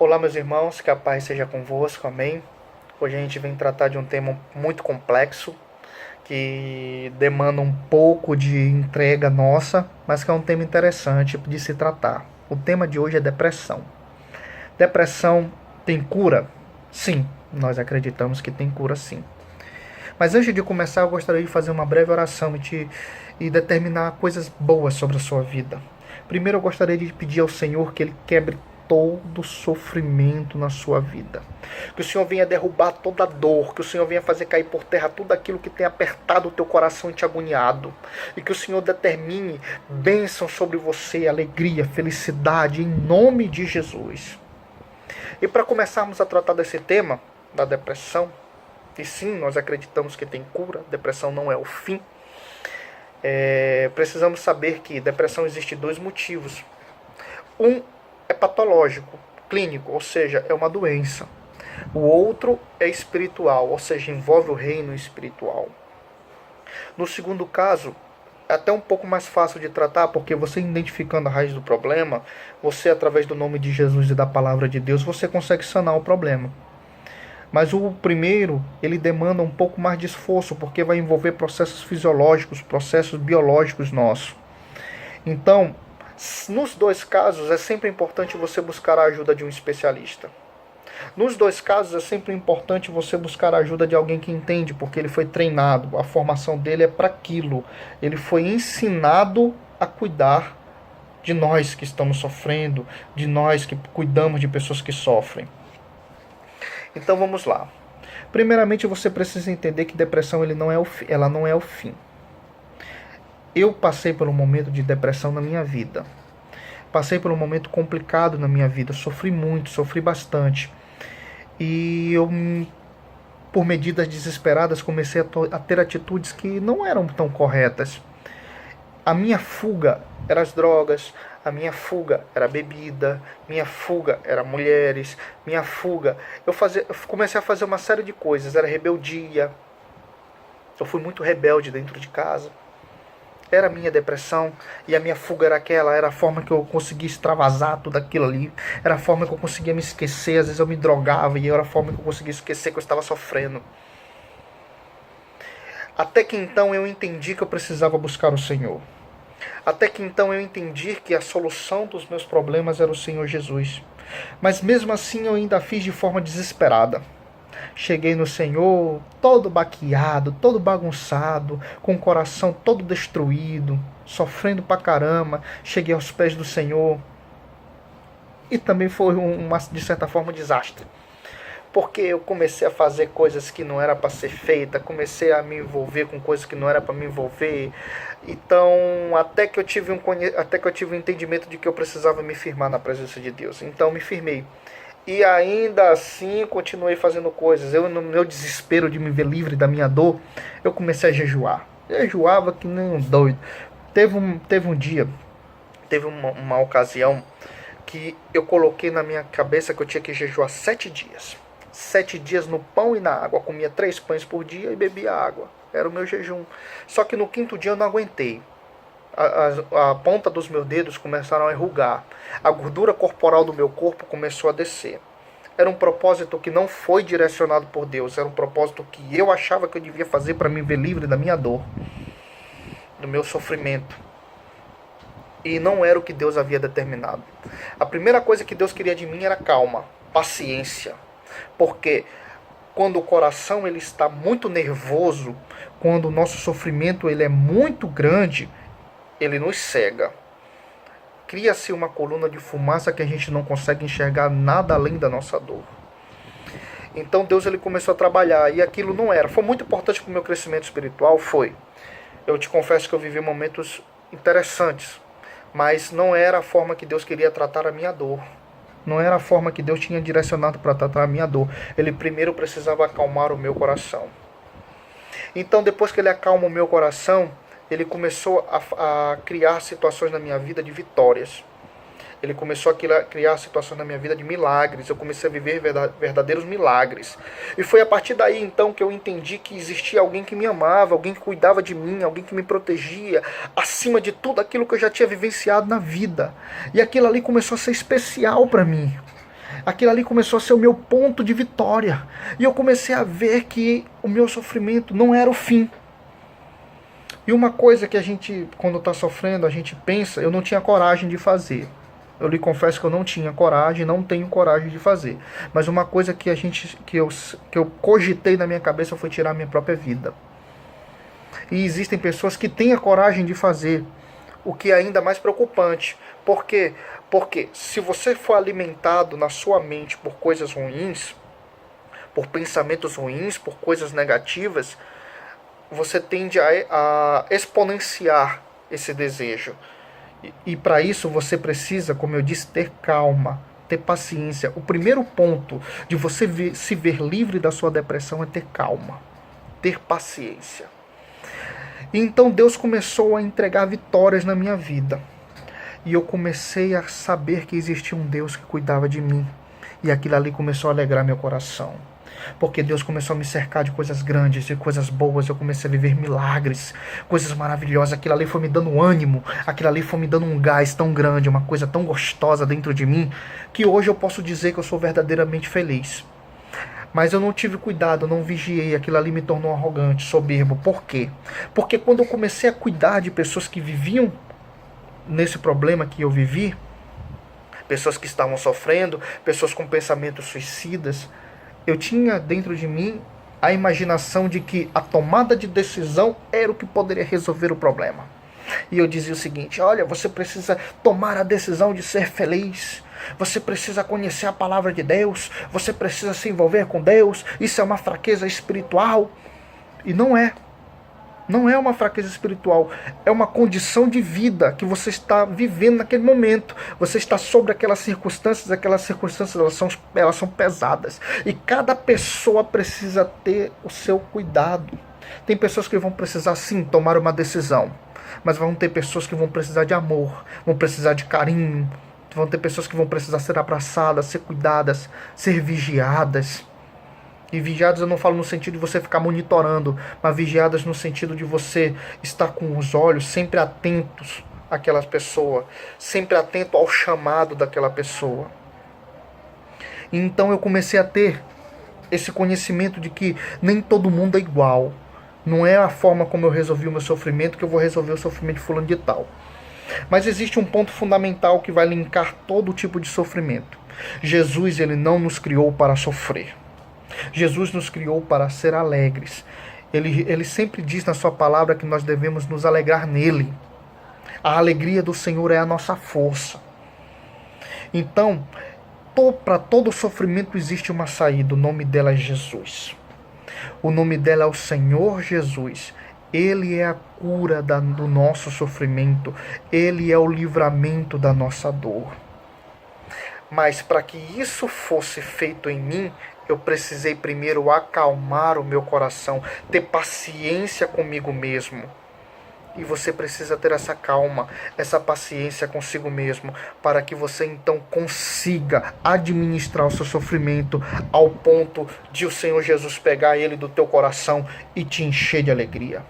Olá, meus irmãos, que a paz seja convosco, amém. Hoje a gente vem tratar de um tema muito complexo, que demanda um pouco de entrega nossa, mas que é um tema interessante de se tratar. O tema de hoje é depressão. Depressão tem cura? Sim, nós acreditamos que tem cura sim. Mas antes de começar, eu gostaria de fazer uma breve oração e determinar coisas boas sobre a sua vida. Primeiro, eu gostaria de pedir ao Senhor que Ele quebre todo sofrimento na sua vida. Que o Senhor venha derrubar toda dor, que o Senhor venha fazer cair por terra tudo aquilo que tem apertado o teu coração e te agoniado. E que o Senhor determine bênção sobre você, alegria, felicidade, em nome de Jesus. E para começarmos a tratar desse tema, da depressão, e sim, nós acreditamos que tem cura, depressão não é o fim. Precisamos saber que depressão existe dois motivos. Um é patológico, clínico, ou seja, é uma doença. O outro é espiritual, ou seja, envolve o reino espiritual. No segundo caso, é até um pouco mais fácil de tratar, porque você identificando a raiz do problema, você, através do nome de Jesus e da palavra de Deus, você consegue sanar o problema. Mas o primeiro, ele demanda um pouco mais de esforço, porque vai envolver processos fisiológicos, processos biológicos nossos. Então, nos dois casos, é sempre importante você buscar a ajuda de um especialista. Nos dois casos, é sempre importante você buscar a ajuda de alguém que entende, porque ele foi treinado, a formação dele é para aquilo. Ele foi ensinado a cuidar de nós que estamos sofrendo, de nós que cuidamos de pessoas que sofrem. Então vamos lá. Primeiramente, você precisa entender que depressão ela não é o fim. Eu passei por um momento de depressão na minha vida. Passei por um momento complicado na minha vida. Sofri muito, sofri bastante. E eu, por medidas desesperadas, comecei a ter atitudes que não eram tão corretas. A minha fuga era as drogas, a minha fuga era a bebida, minha fuga era mulheres, minha fuga... Eu comecei a fazer uma série de coisas, era rebeldia. Eu fui muito rebelde dentro de casa. Era a minha depressão, e a minha fuga era a forma que eu conseguia extravasar tudo aquilo ali, era a forma que eu conseguia me esquecer, às vezes eu me drogava, e era a forma que eu conseguia esquecer que eu estava sofrendo. Até que então eu entendi que eu precisava buscar o Senhor. Até que então eu entendi que a solução dos meus problemas era o Senhor Jesus. Mas mesmo assim eu ainda fiz de forma desesperada. Cheguei no Senhor todo baqueado, todo bagunçado, com o coração todo destruído, sofrendo pra caramba. Cheguei aos pés do Senhor. E também foi, de certa forma, um desastre. Porque eu comecei a fazer coisas que não era para ser feita, comecei a me envolver com coisas que não era para me envolver. Então, até que eu tive um entendimento de que eu precisava me firmar na presença de Deus. Então, me firmei. E ainda assim continuei fazendo coisas. Eu, no meu desespero de me ver livre da minha dor, eu comecei a jejuar. Jejuava que nem um doido. Teve um dia, teve uma ocasião que eu coloquei na minha cabeça que eu tinha que jejuar 7 dias. 7 dias no pão e na água. Eu comia 3 pães por dia e bebia água. Era o meu jejum. Só que no 5º dia eu não aguentei. A ponta dos meus dedos começaram a enrugar. A gordura corporal do meu corpo começou a descer. Era um propósito que não foi direcionado por Deus. Era um propósito que eu achava que eu devia fazer para me ver livre da minha dor, do meu sofrimento. E não era o que Deus havia determinado. A primeira coisa que Deus queria de mim era calma, paciência. Porque quando o coração ele está muito nervoso, quando o nosso sofrimento ele é muito grande, ele nos cega. Cria-se uma coluna de fumaça que a gente não consegue enxergar nada além da nossa dor. Então Deus ele começou a trabalhar, e aquilo não era. Foi muito importante para o meu crescimento espiritual, foi. Eu te confesso que eu vivi momentos interessantes, mas não era a forma que Deus queria tratar a minha dor. Não era a forma que Deus tinha direcionado para tratar a minha dor. Ele primeiro precisava acalmar o meu coração. Então, depois que ele acalma o meu coração, ele começou a criar situações na minha vida de vitórias. Ele começou a criar situações na minha vida de milagres. Eu comecei a viver verdadeiros milagres. E foi a partir daí, então, que eu entendi que existia alguém que me amava, alguém que cuidava de mim, alguém que me protegia, acima de tudo aquilo que eu já tinha vivenciado na vida. E aquilo ali começou a ser especial para mim. Aquilo ali começou a ser o meu ponto de vitória. E eu comecei a ver que o meu sofrimento não era o fim. E uma coisa que a gente, quando está sofrendo, a gente pensa, eu não tinha coragem de fazer. Eu lhe confesso que eu não tinha coragem, não tenho coragem de fazer. Mas uma coisa que eu cogitei na minha cabeça foi tirar a minha própria vida. E existem pessoas que têm a coragem de fazer, o que é ainda mais preocupante. Por quê? Porque se você for alimentado na sua mente por coisas ruins, por pensamentos ruins, por coisas negativas, você tende a exponenciar esse desejo. E para isso você precisa, como eu disse, ter calma, ter paciência. O primeiro ponto de você se ver livre da sua depressão é ter calma, ter paciência. E então Deus começou a entregar vitórias na minha vida. E eu comecei a saber que existia um Deus que cuidava de mim. E aquilo ali começou a alegrar meu coração. Porque Deus começou a me cercar de coisas grandes e coisas boas. Eu comecei a viver milagres, coisas maravilhosas. Aquilo ali foi me dando ânimo. Aquilo ali foi me dando um gás tão grande, uma coisa tão gostosa dentro de mim, que hoje eu posso dizer que eu sou verdadeiramente feliz. Mas eu não tive cuidado, eu não vigiei. Aquilo ali me tornou arrogante, soberbo. Por quê? Porque quando eu comecei a cuidar de pessoas que viviam nesse problema que eu vivi, pessoas que estavam sofrendo, pessoas com pensamentos suicidas, eu tinha dentro de mim a imaginação de que a tomada de decisão era o que poderia resolver o problema. E eu dizia o seguinte: olha, você precisa tomar a decisão de ser feliz. Você precisa conhecer a palavra de Deus. Você precisa se envolver com Deus. Isso é uma fraqueza espiritual. E não é. Não é uma fraqueza espiritual, é uma condição de vida que você está vivendo naquele momento. Você está sobre aquelas circunstâncias elas são pesadas. E cada pessoa precisa ter o seu cuidado. Tem pessoas que vão precisar sim tomar uma decisão, mas vão ter pessoas que vão precisar de amor, vão precisar de carinho, vão ter pessoas que vão precisar ser abraçadas, ser cuidadas, ser vigiadas. E vigiadas eu não falo no sentido de você ficar monitorando, mas vigiadas no sentido de você estar com os olhos sempre atentos àquela pessoa, sempre atento ao chamado daquela pessoa. E então eu comecei a ter esse conhecimento de que nem todo mundo é igual. Não é a forma como eu resolvi o meu sofrimento que eu vou resolver o sofrimento de fulano de tal. Mas existe um ponto fundamental que vai linkar todo tipo de sofrimento. Jesus, ele não nos criou para sofrer. Jesus nos criou para ser alegres. Ele sempre diz na sua palavra que nós devemos nos alegrar nele. A alegria do Senhor é a nossa força. Então, para todo sofrimento existe uma saída. O nome dela é Jesus. O nome dela é o Senhor Jesus. Ele é a cura do nosso sofrimento. Ele é o livramento da nossa dor. Mas para que isso fosse feito em mim, eu precisei primeiro acalmar o meu coração, ter paciência comigo mesmo. E você precisa ter essa calma, essa paciência consigo mesmo, para que você então consiga administrar o seu sofrimento ao ponto de o Senhor Jesus pegar ele do teu coração e te encher de alegria.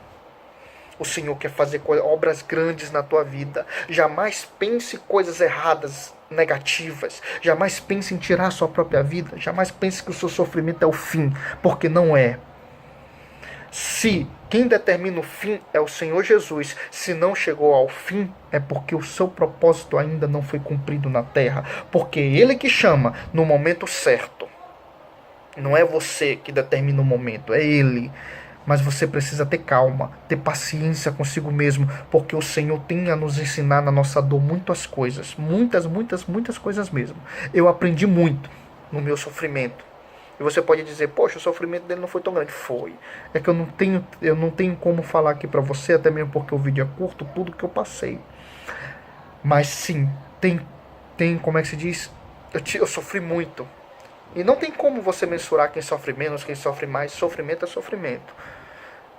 O Senhor quer fazer obras grandes na tua vida. Jamais pense coisas erradas, negativas. Jamais pense em tirar a sua própria vida. Jamais pense que o seu sofrimento é o fim, porque não é. Se quem determina o fim é o Senhor Jesus, se não chegou ao fim, é porque o seu propósito ainda não foi cumprido na terra. Porque Ele que chama no momento certo. Não é você que determina o momento, é Ele. Mas você precisa ter calma, ter paciência consigo mesmo, porque o Senhor tem a nos ensinar na nossa dor muitas coisas. Muitas coisas mesmo. Eu aprendi muito no meu sofrimento. E você pode dizer, poxa, o sofrimento dele não foi tão grande. Foi. É que eu não tenho como falar aqui pra você, até mesmo porque o vídeo é curto, tudo que eu passei. Mas sim, tem como é que se diz? Eu sofri muito. E não tem como você mensurar quem sofre menos, quem sofre mais. Sofrimento é sofrimento.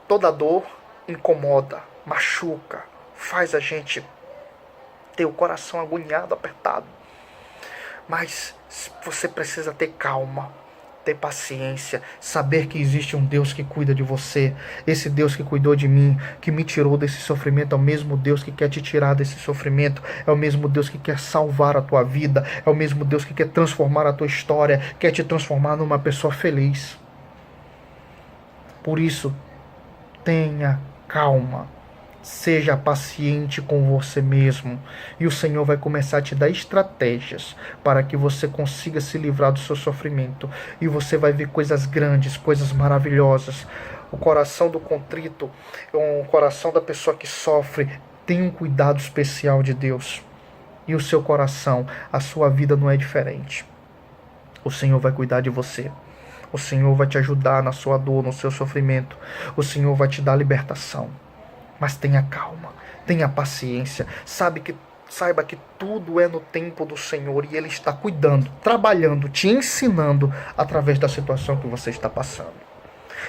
Toda dor incomoda, machuca, faz a gente ter o coração agoniado, apertado. Mas você precisa ter calma. ter paciência, saber que existe um Deus que cuida de você. Esse Deus que cuidou de mim, que me tirou desse sofrimento, é o mesmo Deus que quer te tirar desse sofrimento, é o mesmo Deus que quer salvar a tua vida, é o mesmo Deus que quer transformar a tua história, quer te transformar numa pessoa feliz. Por isso, tenha calma. Seja paciente com você mesmo e o Senhor vai começar a te dar estratégias para que você consiga se livrar do seu sofrimento e você vai ver coisas grandes, coisas maravilhosas. O coração do contrito, o coração da pessoa que sofre tem um cuidado especial de Deus e o seu coração, a sua vida não é diferente. O Senhor vai cuidar de você. O Senhor vai te ajudar na sua dor, no seu sofrimento. O Senhor vai te dar libertação. Mas tenha calma, tenha paciência, saiba que tudo é no tempo do Senhor e Ele está cuidando, trabalhando, te ensinando através da situação que você está passando.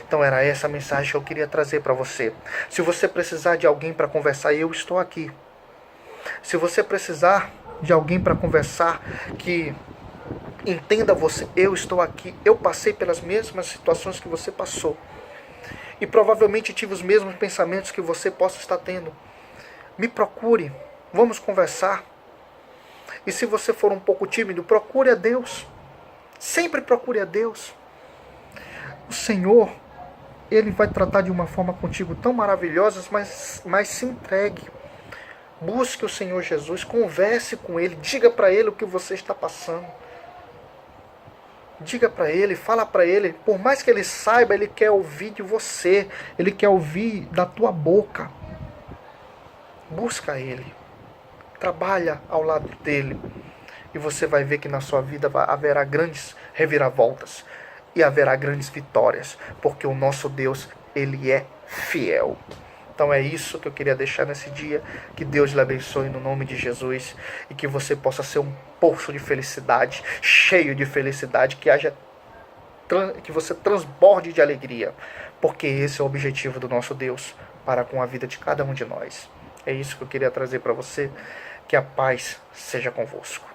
Então era essa a mensagem que eu queria trazer para você. Se você precisar de alguém para conversar, eu estou aqui. Se você precisar de alguém para conversar que entenda você, eu estou aqui. Eu passei pelas mesmas situações que você passou. E provavelmente tive os mesmos pensamentos que você possa estar tendo. Me procure, vamos conversar. E se você for um pouco tímido, procure a Deus. Sempre procure a Deus. O Senhor, Ele vai tratar de uma forma contigo tão maravilhosa, mas se entregue. Busque o Senhor Jesus, converse com Ele, diga para Ele o que você está passando. Diga para Ele, fala para Ele, por mais que Ele saiba, Ele quer ouvir de você, Ele quer ouvir da tua boca. Busca Ele, trabalha ao lado dEle, e você vai ver que na sua vida haverá grandes reviravoltas, e haverá grandes vitórias, porque o nosso Deus, Ele é fiel. Então é isso que eu queria deixar nesse dia. Que Deus lhe abençoe no nome de Jesus. E que você possa ser um poço de felicidade, cheio de felicidade. Que você transborde de alegria. Porque esse é o objetivo do nosso Deus para com a vida de cada um de nós. É isso que eu queria trazer para você. Que a paz seja convosco.